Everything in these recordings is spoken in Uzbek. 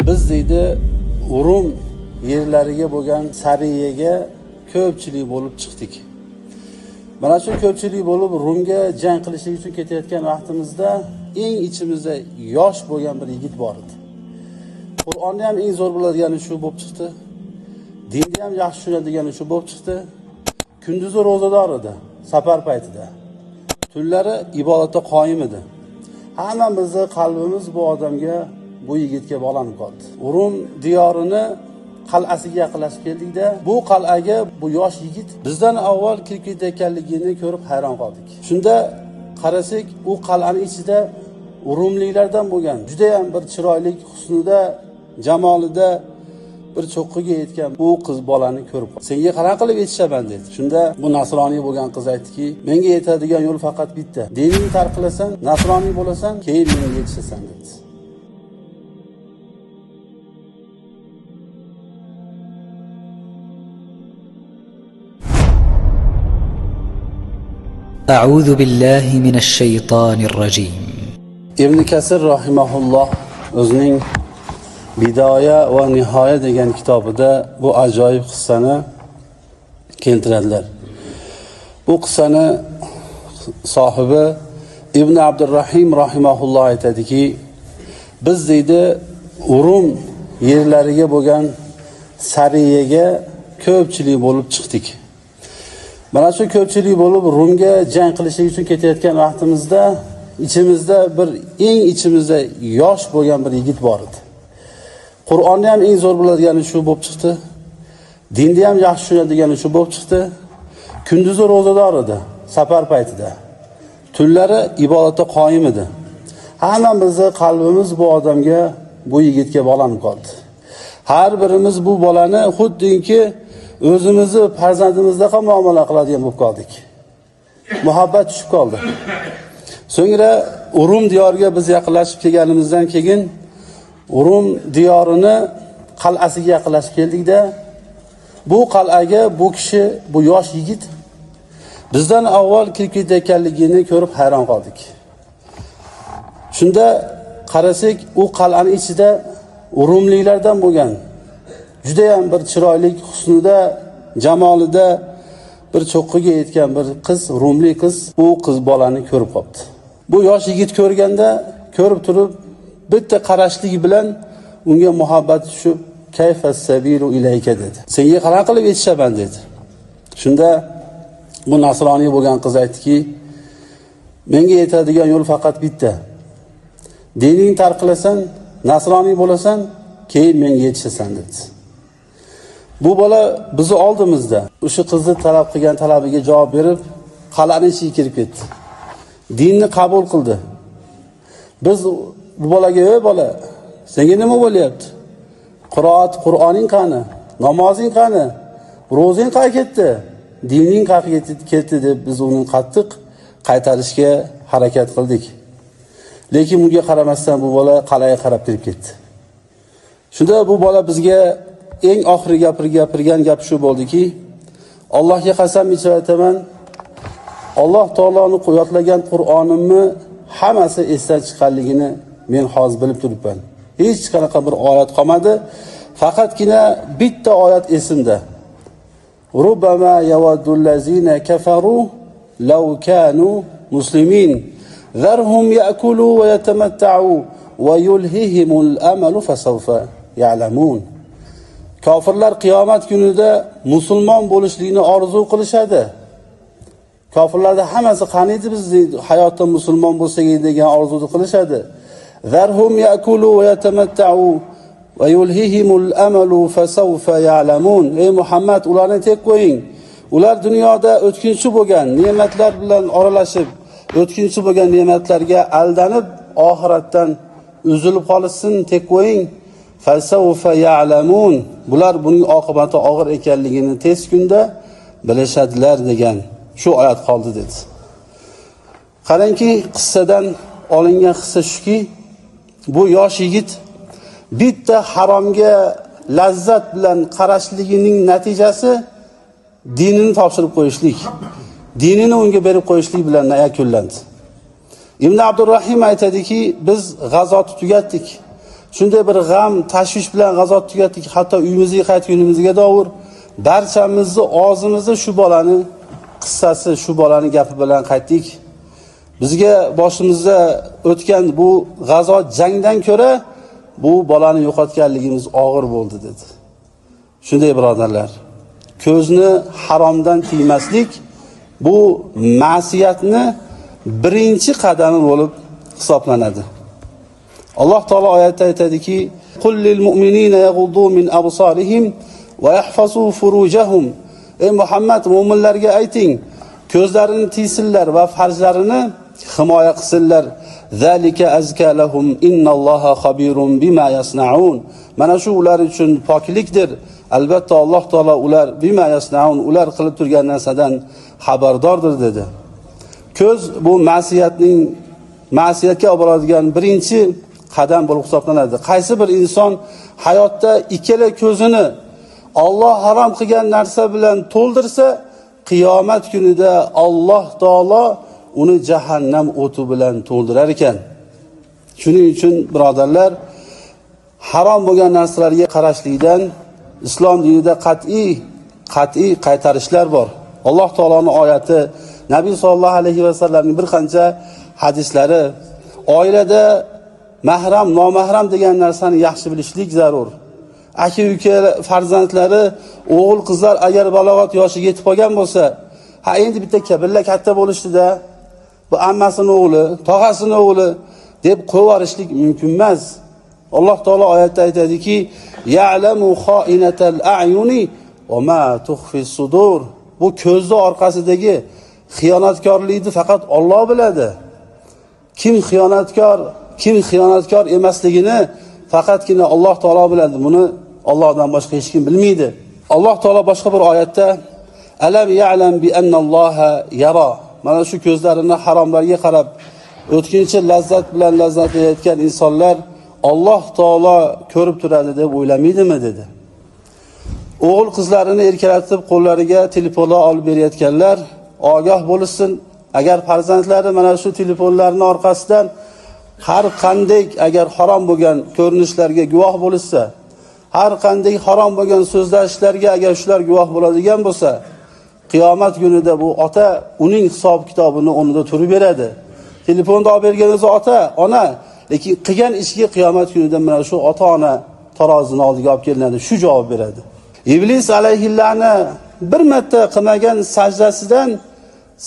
Biz deydi Rum yerlariga bo'lgan sariyaga ko'pchilik bo'lib chiqdik. Mana shu ko'pchilik bo'lib Rumga jang qilishlik uchun ketayotgan vaqtimizda eng ichimizda yosh bo'lgan bir yigit bor edi. Qur'onni ham eng zo'r biladigani shu bo'lib chiqdi. Dinni ham yaxshi tushunadigan shu bo'lib chiqdi. Kunduzi ro'zador edi, safar paytida. Tunlari ibodatda qoyim edi. Hammamizni qalbimiz bu odamga, bu yigitga bog'lanib qoldi. Rum diyorini qal'asiga yaqinlashib keldikda, bu qal'aga bu yosh yigit bizdan avval kirib ketayotganligini ko'rib hayron qoldik. Shunda qarasak, u qal'aning ichida Rumliklardan bo'lgan, juda ham bir chiroyli husnida, jamolida bir cho'qqiga yetgan bu qiz bolani ko'rib, senga qanaqa qilib yetishaman dedi. Shunda bu nasroniy bo'lgan qiz aytdiki, menga yetadigan yo'l faqat bitta. Diningni tark qilasan, nasroniy bo'lasan, keyin menga yetishasan dedi. أعوذ بالله من الشيطان الرجيم. Ibn Kasir rahimahulloh o'zining Bidoya va Nihoya degan kitobida bu ajoyib qissani keltiradilar. Bu qissani sohibi Ibn Abdurrahim rahimahulloh aytadiki, biz deydi Rum yerlariga bo'lgan sariyaga ko'pchilik bo'lib chiqdik. Mana shu ko'pchilik bo'lib Rumga jang qilishlik uchun ketayotgan vaqtimizda ichimizda bir eng ichimizda yosh bo'lgan bir yigit bor edi. Qur'onni ham eng zo'r biladigani shu bo'lib chiqdi. Dinni ham yaxshi tushunadigan shu bo'lib chiqdi. Kunduzi ro'zador edi, safar paytida. Tunlari ibodatda qoyim edi. Hammamizni qalbimiz bu odamga, bu yigitga bog'lanib qoldi. Har birimiz bu bolani xuddiki o'zimizni farzandimizdaqa muomala qiladigan bo'lib qoldik. Muhabbat tushib qoldi. So'ngra Rum diyoriga biz yaqinlashib kelganimizdan keyin Rum diyorini qal'asiga yaqinlashib keldikda, bu qal'aga bu kishi, bu yosh yigit bizdan avval kirib ketayotganligini ko'rib hayron qoldik. Shunda qarasak, u qal'aning ichida Rumliklardan bo'lgan, juda ham bir chiroyli husnida, jamolida bir cho'qqiga yetgan bir qiz, Rumli qiz, bu qiz bolani ko'rib qopti. Bu yosh yigit ko'rganda, ko'rib turib, bitta qarashligi bilan unga muhabbat tushib, kayfas sabilu ilayka dedi. Senga qanaqa qilib yetishaman dedi. Shunda bu nasroniy bo'lgan qiz aytdiki, menga yetadigan yo'l faqat bitta. Diningni tark qilasan, nasroniy bo'lasan, keyin menga yetishasan dedi. Bu bola bizni oldimizda o'sha qizni talab qilgan talabiga javob berib, qal'aning ichiga kirib ketdi. Dinni qabul qildi. Biz bu bolaga, "Ey bola, senga nima bo'lyapti? Qur'oning qani? Namozing qani? Ro'zing qayerga ketdi? Dining qayerga ketdi?" deb biz uni qattiq qaytarishga harakat qildik. Lekin bunga qaramasdan bu bola qal'aga qarab kirib ketdi. Shunda bu bola bizga eng oxirgi gapirgan gap shu bo'ldiki, Allohga qasam ichib aytaman, Alloh taoloning yodlagan Qur'onimni hammasi esdan chiqqanligini men hozir bilib turibman. Hech qanaqa bir oyat qolmadi, faqatgina bitta oyat esimda. Rubbama yawaddul lazina kafaru law kanu muslimin zarhum ya'kulu wa yatamatta'u wa yulhihimul amalu fasawfa ya'lamun. Kofirlar qiyomat kunida musulmon bo'lishlikni orzu qilishadi. Kofirlarda hammasi qaniydi biz hayotda musulmon bo'lsak degan orzuni qilishadi. Zarhum ya'kulu va yatamatta'u va yulhihimul amalu fasawfa ya'lamun. Ey Muhammad, ularni tek qo'ying. Ular dunyoda o'tkinchi bo'lgan ne'matlar bilan oralashib, o'tkinchi bo'lgan ne'matlarga aldanib, oxiratdan uzilib qolishsin, tek qo'ying. Fasawfa ya'lamun. Bular buning oqibati og'ir ekanligini tez kunda bilishadilar degan shu oyat qoldi dedi. Qarangki, qissadan olingan hissa shuki, bu yosh yigit bitta haromga lazzat bilan qarashligining natijasi dinini topshirib qo'yishlik, dinini unga berib qo'yishlik bilan yakunlandi. Ibn Abdurrahim aytadiki, biz g'azotni tugatdik. shunday bir g'am, tashvish bilan g'azot tugatdik, hatto uyimizga qaytgunimizga davr barchamizni og'zimizda shu bolani qissasi, shu bolani gapi bilan qaytdik. Bizga boshimizda o'tgan bu g'azot, jangdan ko'ra bu bolani yo'qotganligimiz og'ir bo'ldi dedi. Shunday birodarlar, ko'zni haromdan tiymaslik bu ma'siyatni birinchi qadami bo'lib hisoblanadi. Alloh taolo oyatda aytadiki: "Qul lil mu'minina yaghuddu min absarihim va yahfazu furujahum." Ey Muhammad, mu'minlarga ayting, ko'zlarini tiysinlar va farzlarini himoya qilsinlar. Zalika azka lahum innalloha xabirun bima yasnaun. Mana shu ular uchun poklikdir. Albatta Alloh taolo ular bima yasnaun, ular qilib turgan narsadan xabardordir dedi. Ko'z bu ma'siyatga olib boradigan birinchi qadam bo'lib hisoblanadi. Qaysi bir inson hayotda ikkala ko'zini Alloh harom qilgan narsa bilan to'ldirsa, qiyomat kunida Alloh taolo uni jahannam o'ti bilan to'ldirar ekan. Shuning uchun birodarlar, harom bo'lgan narsalarga qarashlikdan islom dinida qat'iy qaytarishlar bor. Alloh taoloning oyati, Nabiy sollallohu alayhi va sallamning bir qancha hadislari, oilada mahram, nomahram degan narsani yaxshi bilishlik zarur. Aka-uka farzandlari, o'g'il qizlar agar balog'at yoshiga yetib qolgan bo'lsa, ha endi bitta kabilla katta bo'lishdi-da, bu ammasining o'g'li, tog'asining o'g'li deb qo'yarishlik mumkin emas. Alloh taolo oyatda aytadiki: "Ya'lamu xoinatal a'yuni va ma tukhfi sudur." Bu ko'zning orqasidagi xiyonatkorlikni faqat Alloh biladi. Kim xiyonatkor emasligini faqatgina Alloh taolo biladi. Buni Allohdan boshqa hech kim bilmaydi. Alloh taolo boshqa bir oyatda: "Alam ya'lam bi annalloha yara." Mana shu ko'zlarini haromlarga qarab o'tkinchi lazzat bilan lazzatlanayotgan insonlar Alloh taolo ko'rib turadi deb o'ylamaydimi dedi. O'g'il qizlarini erkalatib qo'llariga telefonlar olib berayotganlar ogoh bo'lsin. Agar farzandlari mana shu telefonlarning orqasidan har qanday agar harom bo'lgan ko'rinishlarga guvoh bo'lsa, har qanday harom bo'lgan so'zlashlarga agar shular guvoh bo'ladigan bo'lsa, qiyomat kunida bu ota uning hisob kitobini o'rnida turib beradi. Telefonni olib bergan o'zi ota, ona, lekin qilgan ishiga qiyomat kunida mana shu ota-ona tarozining oldiga olib kelinadi, shu javob beradi. Iblis alayhillani bir marta qilmagan sajdasidan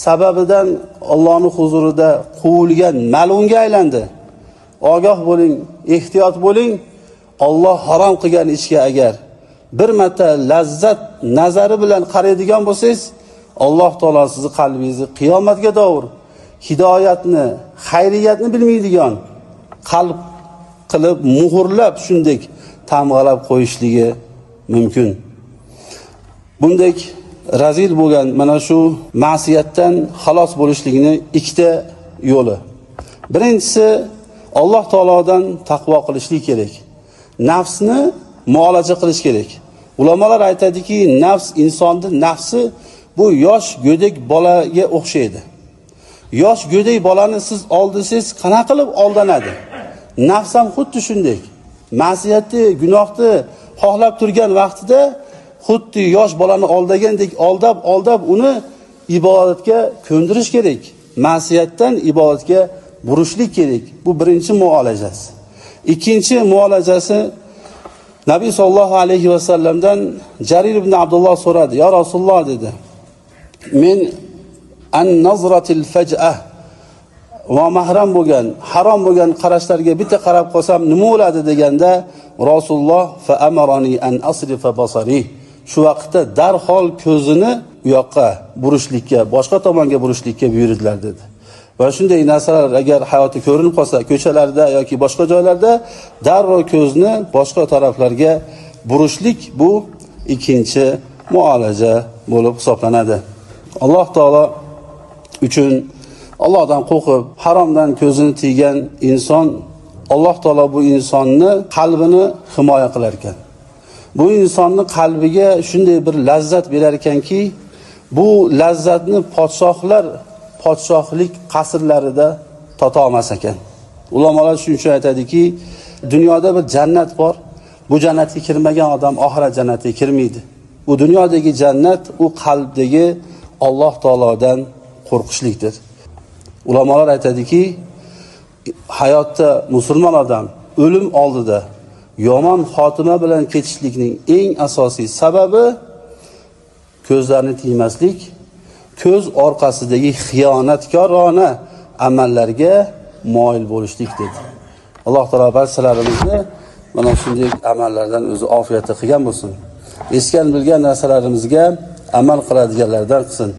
sababidan Allohning huzurida quvilgan malunga aylandi. Ogoh bo'ling, ehtiyot bo'ling. Alloh harom qilgan ishga agar bir marta lazzat nazari bilan qaraydigan bo'lsangiz, Alloh taolo sizni qalbingizni qiyomatga davr hidoyatni, xayriyatni bilmaydigan qalb qilib muhrlab shunday tamg'alab qo'yishligi mumkin. Bunday razil bo'lgan mana shu ma'siyatdan xalos bo'lishlikning ikkita yo'li. Birinchisi, Alloh taolodan taqvo qilishlik kerak. Nafsni muolaja qilish kerak. Ulamolar aytadiki, insonning nafsi bu yosh go'dak bolaga o'xshaydi. Yosh go'dak bolani siz oldisangiz qana qilib aldanadi. Nafs ham xuddi shunday. Ma'siyatni, gunohni xohlab turgan vaqtida xuddi yosh bolani aldagandek aldab uni ibodatga ko'ndirish kerak. Ma'siyatdan ibodatga burishlik kerak. Bu birinchi muolajasi. Ikkinchi muolajasi, Nabiy sollallohu alayhi va sallamdan Jarir ibn Abdulloh so'radi. "Ya Rasululloh," dedi, "men an-nazratil faj'ah va mahram bo'lgan, harom bo'lgan qarashlarga bitta qarab qolsam nima bo'ladi?" deganda, Rasululloh fa amarani an asrifa basari. Shu vaqtda darhol ko'zini u yoqqa burishlikka, boshqa tomonga burishlikka buyurdilar dedi. Va shunday narsalar agar hayotda ko'rinib qolsa, ko'chalarda yoki boshqa joylarda darrov ko'zni boshqa taraflarga burishlik bu ikkinchi muolaja bo'lib hisoblanadi. Alloh taolo uchun Allohdan qo'rqib, haromdan ko'zini tiygan inson, Alloh taolo bu insonni qalbini himoya qilar ekan. Bu insonning qalbiga shunday bir lazzat berar ekanki, bu lazzatni podshohlik qasrlarida tota olmas ekan. Ulamolar shuning uchun aytadiki, Dunyoda bir jannat bor. Bu jannatga kirmagan odam oxirat jannatiga kirmaydi. Bu dunyodagi jannat u qalbdagi Alloh taolodan qo'rqishlikdir. Ulamolar aytadiki, hayotda musulmon odam o'lim oldida yomon xotima bilan ketishlikning eng asosiy sababi ko'zlarni tiymaslik, ko'z orqasidagi xiyonatkorona amallarga moyil bo'lishlik dedi. Alloh taolo barchalarimizni mana shunday amallardan o'zi ofiyatda qilgan bo'lsin. Esgan bilgan narsalarimizga amal qiladiganlardan qilsin.